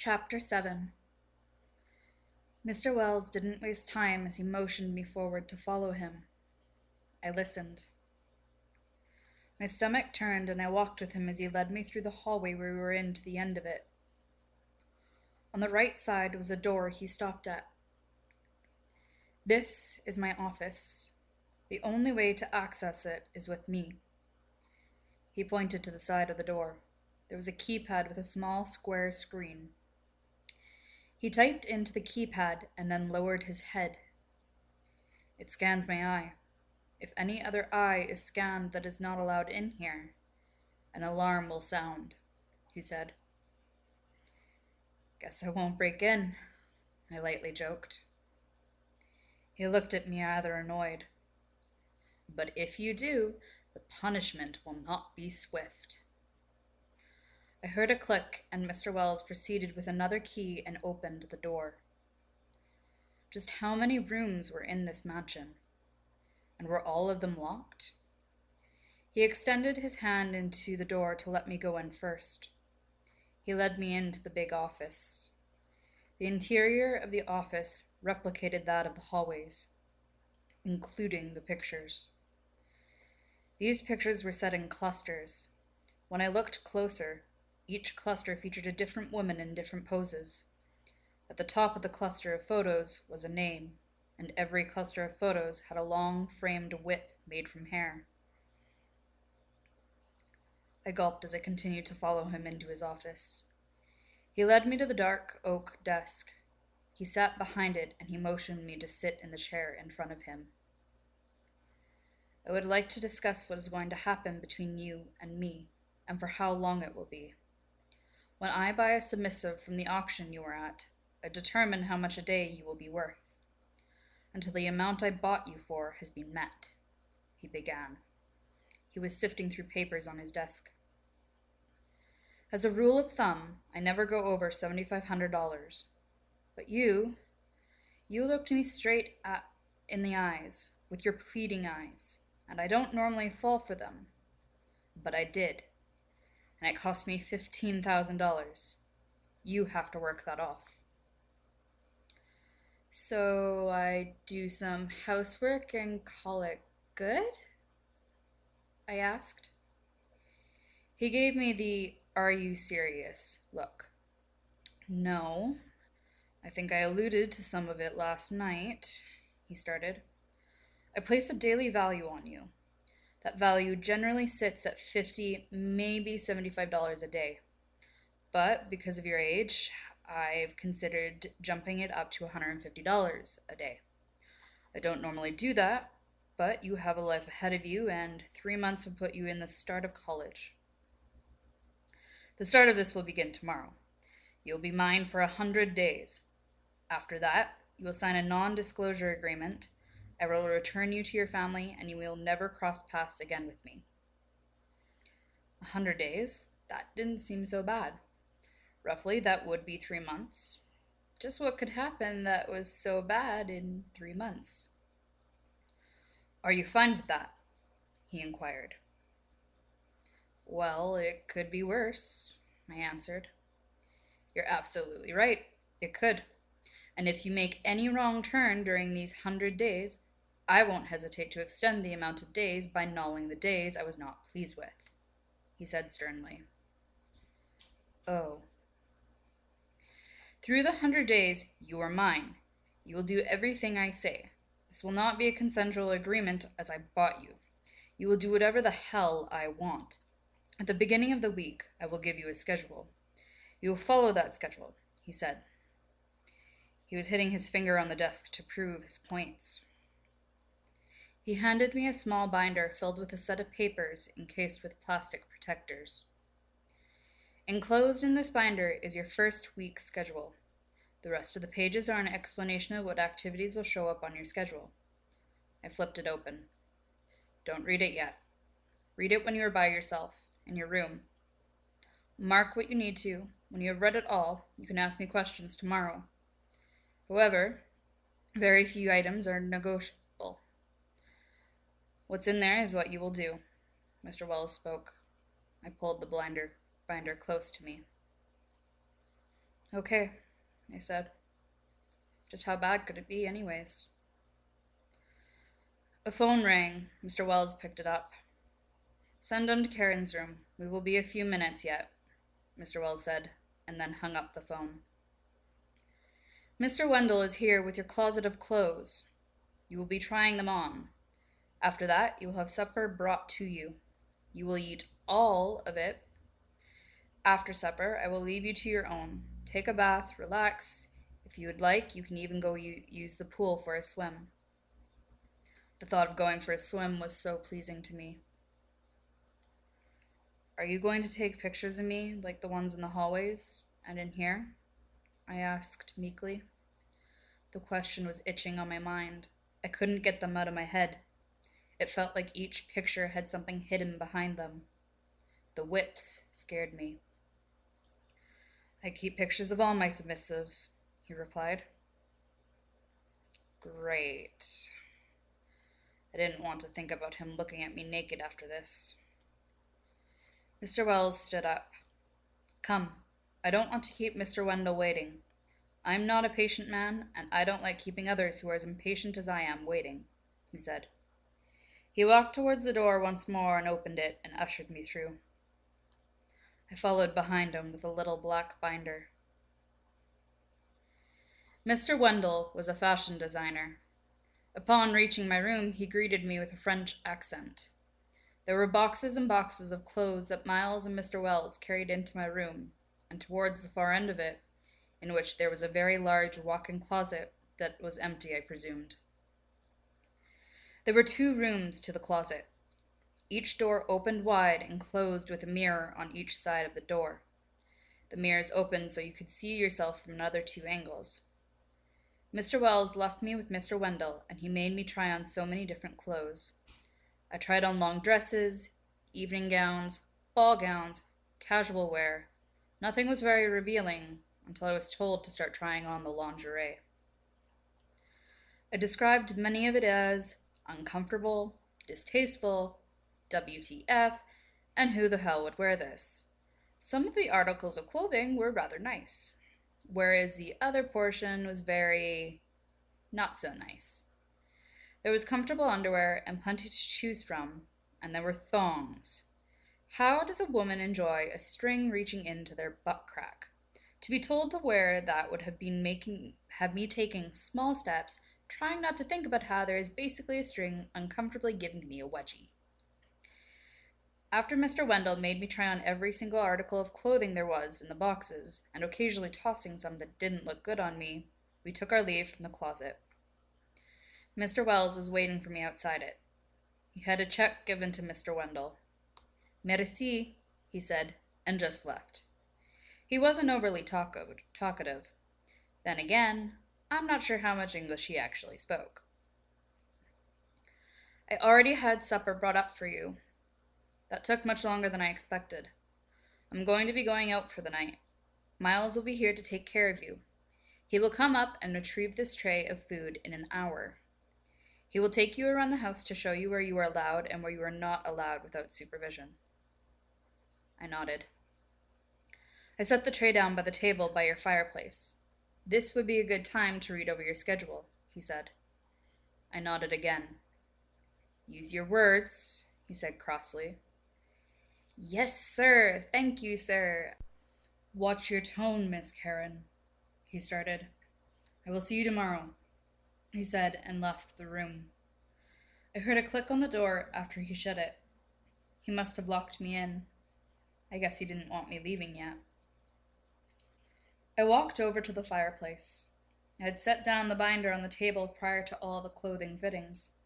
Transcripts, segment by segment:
Chapter 7. Mr. Wells didn't waste time as he motioned me forward to follow him. I listened. My stomach turned and I walked with him as he led me through the hallway we were in to the end of it. On the right side was a door he stopped at. "This is my office. The only way to access it is with me." He pointed to the side of the door. There was a keypad with a small square screen. He typed into the keypad and then lowered his head. "It scans my eye. If any other eye is scanned that is not allowed in here, an alarm will sound," he said. "Guess I won't break in," I lightly joked. He looked at me rather annoyed. "But if you do, the punishment will not be swift." I heard a click, and Mr. Wells proceeded with another key and opened the door. Just how many rooms were in this mansion? And were all of them locked? He extended his hand into the door to let me go in first. He led me into the big office. The interior of the office replicated that of the hallways, including the pictures. These pictures were set in clusters. When I looked closer, each cluster featured a different woman in different poses. At the top of the cluster of photos was a name, and every cluster of photos had a long framed whip made from hair. I gulped as I continued to follow him into his office. He led me to the dark oak desk. He sat behind it, and he motioned me to sit in the chair in front of him. "I would like to discuss what is going to happen between you and me, and for how long it will be. When I buy a submissive from the auction you were at, I determine how much a day you will be worth, until the amount I bought you for has been met," he began. He was sifting through papers on his desk. "As a rule of thumb, I never go over $7,500. But you looked me straight in the eyes, with your pleading eyes, and I don't normally fall for them. But I did. And it cost me $15,000. You have to work that off." "So I do some housework and call it good?" I asked. He gave me the "are you serious" look. "No, I think I alluded to some of it last night," he started. "I place a daily value on you. That value generally sits at $50, maybe $75 a day. But because of your age, I've considered jumping it up to $150 a day. I don't normally do that, but you have a life ahead of you, and 3 months will put you in the start of college. The start of this will begin tomorrow. You'll be mine for 100 days. After that, you will sign a non-disclosure agreement. I will return you to your family, and you will never cross paths again with me." 100 days? That didn't seem so bad. Roughly, that would be 3 months. Just what could happen that was so bad in 3 months? "Are you fine with that?" he inquired. "Well, it could be worse," I answered. "You're absolutely right. It could. And if you make any wrong turn during these 100 days, I won't hesitate to extend the amount of days by nulling the days I was not pleased with," he said sternly. "Oh." "Through the 100 days, you are mine. You will do everything I say. This will not be a consensual agreement as I bought you. You will do whatever the hell I want. At the beginning of the week, I will give you a schedule. You will follow that schedule," he said. He was hitting his finger on the desk to prove his points. He handed me a small binder filled with a set of papers encased with plastic protectors. "Enclosed in this binder is your first week's schedule. The rest of the pages are an explanation of what activities will show up on your schedule." I flipped it open. "Don't read it yet. Read it when you are by yourself, in your room. Mark what you need to. When you have read it all, you can ask me questions tomorrow. However, very few items are negotiable. What's in there is what you will do." Mr. Wells spoke. I pulled the binder close to me. Okay, I said. Just how bad could it be, anyways? A phone rang. Mr. Wells picked it up. Send him to Karen's room. We will be a few minutes yet, Mr. Wells said, and then hung up the phone. Mr. Wendell is here with your closet of clothes. You will be trying them on. After that, you will have supper brought to you. You will eat all of it. After supper, I will leave you to your own. Take a bath, relax. If you would like, you can even go use the pool for a swim. The thought of going for a swim was so pleasing to me. Are you going to take pictures of me like the ones in the hallways and in here? I asked meekly. The question was itching on my mind. I couldn't get them out of my head. It felt like each picture had something hidden behind them. The whips scared me. I keep pictures of all my submissives, he replied. Great. I didn't want to think about him looking at me naked after this. Mr. Wells stood up. Come, I don't want to keep Mr. Wendell waiting. I'm not a patient man, and I don't like keeping others who are as impatient as I am waiting, he said. He walked towards the door once more and opened it and ushered me through. I followed behind him with a little black binder. Mr. Wendell was a fashion designer. Upon reaching my room, he greeted me with a French accent. There were boxes and boxes of clothes that Miles and Mr. Wells carried into my room, and towards the far end of it, in which there was a very large walk-in closet that was empty, I presumed. There were 2 rooms to the closet. Each door opened wide and closed with a mirror on each side of the door. The mirrors opened so you could see yourself from another 2 angles. Mr. Wells left me with Mr. Wendell, and he made me try on so many different clothes. I tried on long dresses, evening gowns, ball gowns, casual wear. Nothing was very revealing until I was told to start trying on the lingerie. I described many of it as uncomfortable, distasteful, WTF, and who the hell would wear this? Some of the articles of clothing were rather nice, whereas the other portion was very not so nice. There was comfortable underwear and plenty to choose from, and there were thongs. How does a woman enjoy a string reaching into their butt crack? To be told to wear that would have me taking small steps, trying not to think about how there is basically a string uncomfortably giving me a wedgie. After Mr. Wendell made me try on every single article of clothing there was in the boxes, and occasionally tossing some that didn't look good on me, we took our leave from the closet. Mr. Wells was waiting for me outside it. He had a check given to Mr. Wendell. Merci, he said, and just left. He wasn't overly talkative. Then again, I'm not sure how much English he actually spoke. I already had supper brought up for you. That took much longer than I expected. I'm going to be going out for the night. Miles will be here to take care of you. He will come up and retrieve this tray of food in an hour. He will take you around the house to show you where you are allowed and where you are not allowed without supervision. I nodded. I set the tray down by the table by your fireplace. This would be a good time to read over your schedule, he said. I nodded again. Use your words, he said crossly. Yes, sir. Thank you, sir. Watch your tone, Miss Karen, he started. I will see you tomorrow, he said, and left the room. I heard a click on the door after he shut it. He must have locked me in. I guess he didn't want me leaving yet. I walked over to the fireplace. I had set down the binder on the table prior to all the clothing fittings.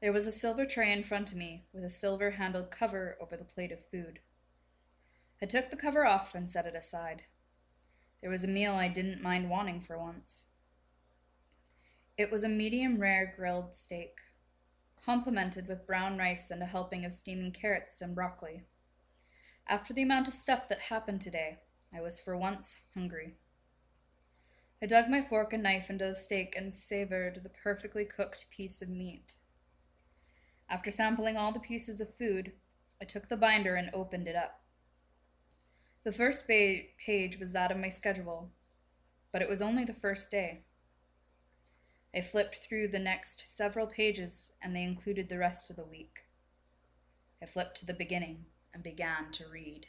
There was a silver tray in front of me, with a silver-handled cover over the plate of food. I took the cover off and set it aside. There was a meal I didn't mind wanting for once. It was a medium-rare grilled steak, complemented with brown rice and a helping of steaming carrots and broccoli. After the amount of stuff that happened today, I was for once hungry. I dug my fork and knife into the steak and savored the perfectly cooked piece of meat. After sampling all the pieces of food, I took the binder and opened it up. The first page was that of my schedule, but it was only the first day. I flipped through the next several pages, and they included the rest of the week. I flipped to the beginning and began to read.